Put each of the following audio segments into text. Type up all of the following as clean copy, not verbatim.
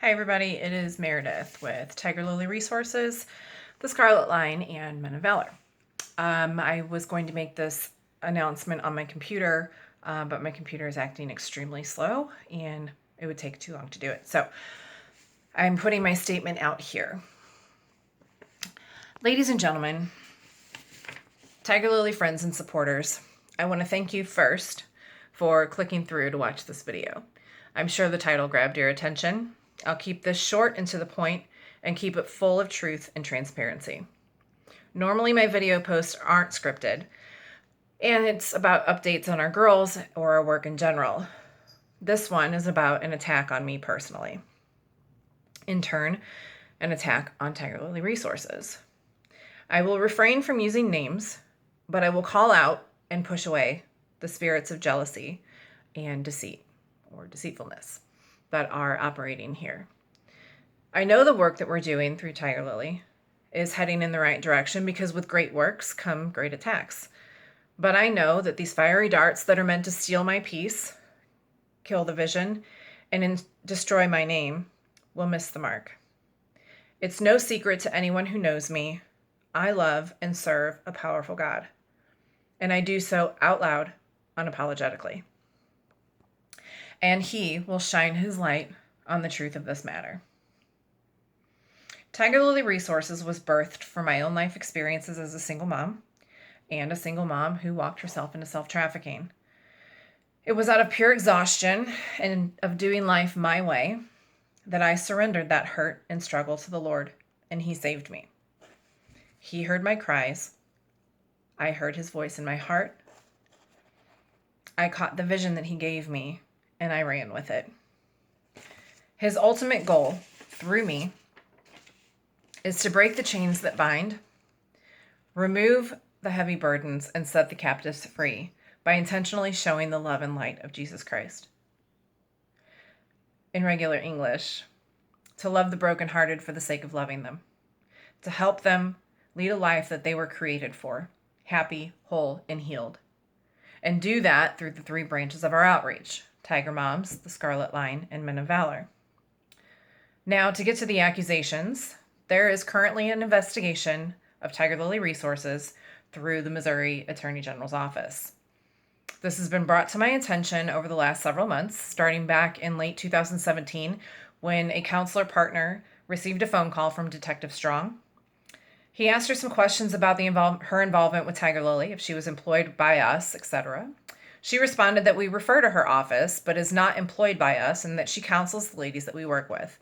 Hi everybody, it is Meredith with Tigerlili Resources, the Scarlet Line, and Men of Valor. I was going to make this announcement on my computer, but my computer is acting extremely slow and it would take too long to do it. So I'm putting my statement out here. Ladies and gentlemen, Tigerlili friends and supporters, I want to thank you first for clicking through to watch this video. I'm sure the title grabbed your attention. I'll keep this short and to the point and keep it full of truth and transparency. Normally my video posts aren't scripted, and it's about updates on our girls or our work in general. This one is about an attack on me personally. In turn, an attack on Tigerlili Resources. I will refrain from using names, but I will call out and push away the spirits of jealousy and deceit or deceitfulness that are operating here. I know the work that we're doing through Tigerlili is heading in the right direction because with great works come great attacks. But I know that these fiery darts that are meant to steal my peace, kill the vision, and destroy my name will miss the mark. It's no secret to anyone who knows me. I love and serve a powerful God, and I do so out loud, unapologetically. And He will shine His light on the truth of this matter. Tigerlili Resources was birthed from my own life experiences as a single mom and a single mom who walked herself into self-trafficking. It was out of pure exhaustion and of doing life my way that I surrendered that hurt and struggle to the Lord, and He saved me. He heard my cries. I heard His voice in my heart. I caught the vision that He gave me, and I ran with it. His ultimate goal, through me, is to break the chains that bind, remove the heavy burdens, and set the captives free by intentionally showing the love and light of Jesus Christ. In regular English, to love the brokenhearted for the sake of loving them, to help them lead a life that they were created for, happy, whole, and healed, and do that through the three branches of our outreach: Tiger Moms, the Scarlet Line, and Men of Valor. Now, to get to the accusations, there is currently an investigation of Tigerlili Resources through the Missouri Attorney General's office. This has been brought to my attention over the last several months, starting back in late 2017 when a counselor partner received a phone call from Detective Strong. He asked her some questions about her involvement with Tigerlili, if she was employed by us, etc. She responded that we refer to her office, but is not employed by us, and that she counsels the ladies that we work with.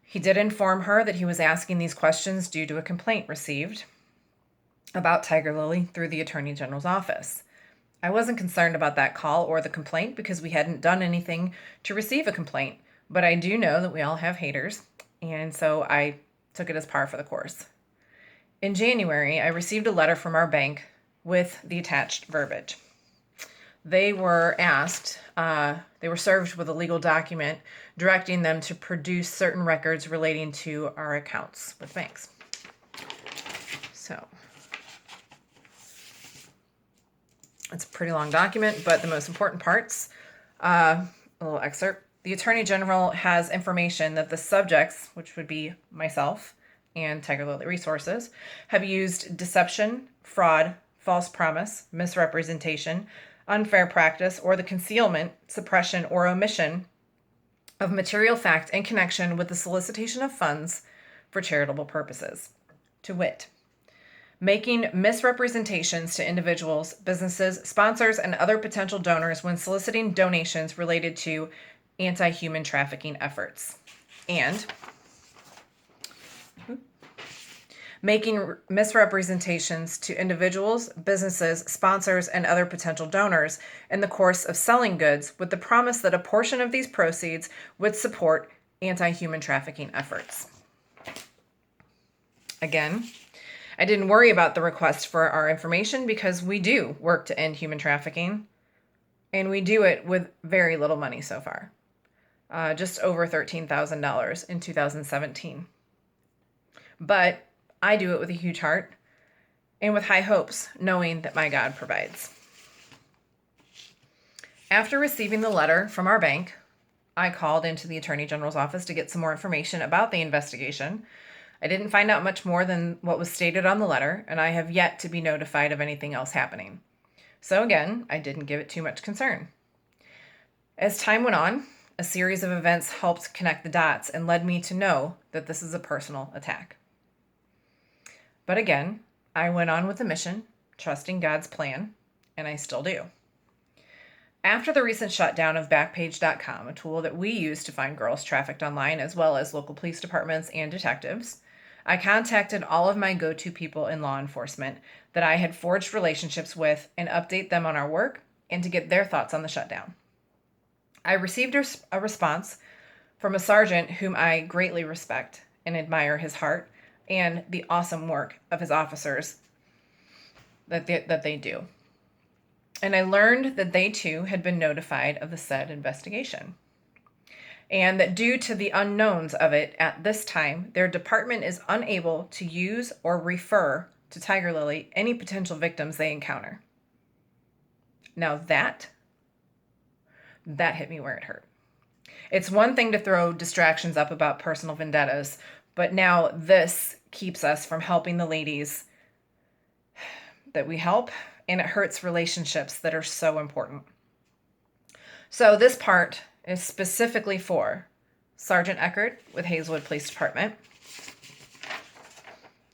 He did inform her that he was asking these questions due to a complaint received about Tigerlili through the Attorney General's office. I wasn't concerned about that call or the complaint because we hadn't done anything to receive a complaint, but I do know that we all have haters, and so I took it as par for the course. In January, I received a letter from our bank with the attached verbiage. They were served with a legal document directing them to produce certain records relating to our accounts with banks. So, it's a pretty long document, but the most important parts, a little excerpt. The Attorney General has information that the subjects, which would be myself and Tigerlili Resources, have used deception, fraud, false promise, misrepresentation, unfair practice, or the concealment, suppression, or omission of material fact in connection with the solicitation of funds for charitable purposes. To wit, making misrepresentations to individuals, businesses, sponsors, and other potential donors when soliciting donations related to anti-human trafficking efforts, and making misrepresentations to individuals, businesses, sponsors, and other potential donors in the course of selling goods with the promise that a portion of these proceeds would support anti-human trafficking efforts. Again, I didn't worry about the request for our information because we do work to end human trafficking, and we do it with very little money so far. Just over $13,000 in 2017. But I do it with a huge heart and with high hopes, knowing that my God provides. After receiving the letter from our bank, I called into the Attorney General's office to get some more information about the investigation. I didn't find out much more than what was stated on the letter, and I have yet to be notified of anything else happening. So again, I didn't give it too much concern. As time went on, a series of events helped connect the dots and led me to know that this is a personal attack. But again, I went on with the mission, trusting God's plan, and I still do. After the recent shutdown of Backpage.com, a tool that we use to find girls trafficked online, as well as local police departments and detectives, I contacted all of my go-to people in law enforcement that I had forged relationships with and update them on our work and to get their thoughts on the shutdown. I received a response from a sergeant whom I greatly respect and admire his heart and the awesome work of his officers that they do. And I learned that they too had been notified of the said investigation. And that due to the unknowns of it at this time, their department is unable to use or refer to Tigerlili any potential victims they encounter. Now that hit me where it hurt. It's one thing to throw distractions up about personal vendettas, but now this keeps us from helping the ladies that we help, and it hurts relationships that are so important. So this part is specifically for Sergeant Eckert with Hazelwood Police Department,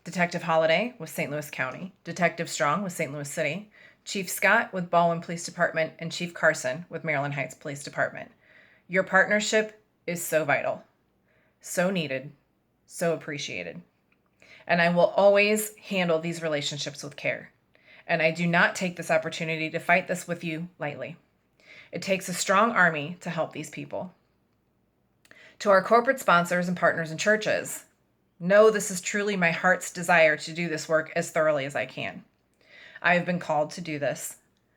Detective Holliday with St. Louis County, Detective Strong with St. Louis City, Chief Scott with Baldwin Police Department, and Chief Carson with Maryland Heights Police Department. Your partnership is so vital, so needed, so appreciated. And I will always handle these relationships with care. And I do not take this opportunity to fight this with you lightly. It takes a strong army to help these people. To our corporate sponsors and partners in churches, know this is truly my heart's desire to do this work as thoroughly as I can. I have been called to do this.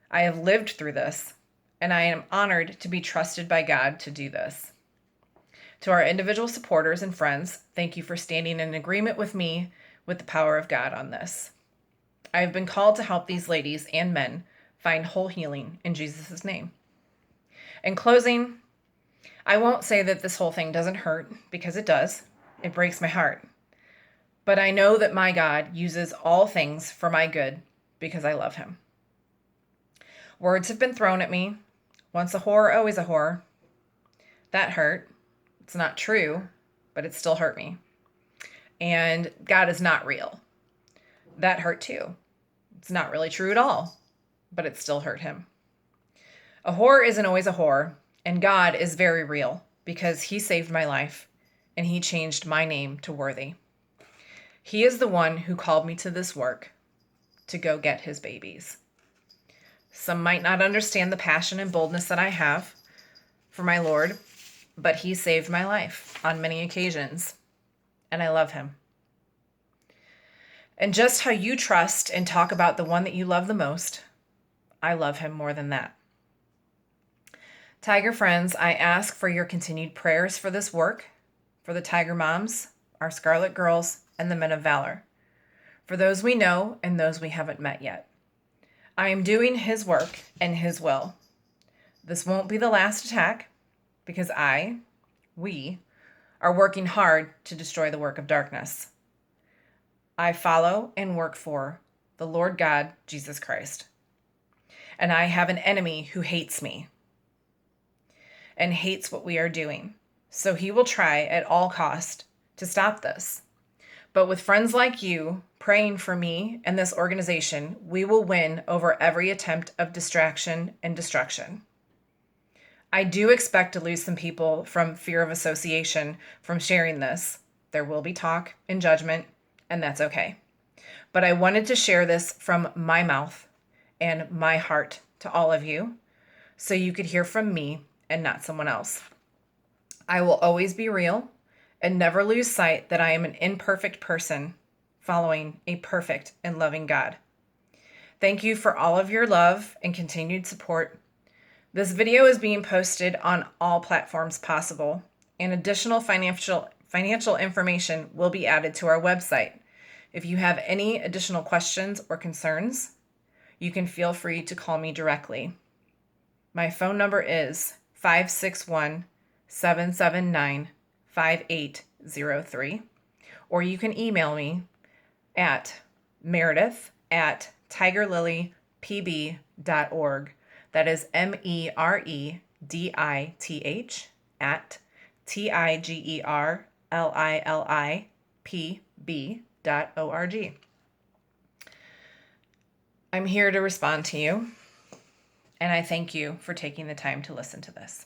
I have lived through this, and I am honored to be trusted by God to do this. To our individual supporters and friends, thank you for standing in agreement with me with the power of God on this. I have been called to help these ladies and men find whole healing in Jesus' name. In closing, I won't say that this whole thing doesn't hurt, because it does. It breaks my heart. But I know that my God uses all things for my good because I love him. Words have been thrown at me. Once a whore, always a whore. That hurt. It's not true, but it still hurt me. And God is not real. That hurt too. It's not really true at all, but it still hurt him. A whore isn't always a whore, and God is very real because he saved my life and he changed my name to Worthy. He is the one who called me to this work to go get his babies. Some might not understand the passion and boldness that I have for my Lord, but he saved my life on many occasions, and I love him. And just how you trust and talk about the one that you love the most, I love him more than that. Tiger friends, I ask for your continued prayers for this work, for the Tiger moms, our Scarlet girls, and the men of valor, for those we know and those we haven't met yet. I am doing his work and his will. This won't be the last attack because we are working hard to destroy the work of darkness. I follow and work for the Lord God, Jesus Christ. And I have an enemy who hates me and hates what we are doing. So he will try at all cost to stop this. But with friends like you praying for me and this organization, we will win over every attempt of distraction and destruction. I do expect to lose some people from fear of association from sharing this. There will be talk and judgment, and that's okay. But I wanted to share this from my mouth and my heart to all of you so you could hear from me and not someone else. I will always be real and never lose sight that I am an imperfect person following a perfect and loving God. Thank you for all of your love and continued support. This video is being posted on all platforms possible, and additional financial information will be added to our website. If you have any additional questions or concerns, you can feel free to call me directly. My phone number is 561 779-5803. Or you can email me at meredith@tigerlilipb.org. That is MEREDITH at TIGERLILIPB.org. I'm here to respond to you, and I thank you for taking the time to listen to this.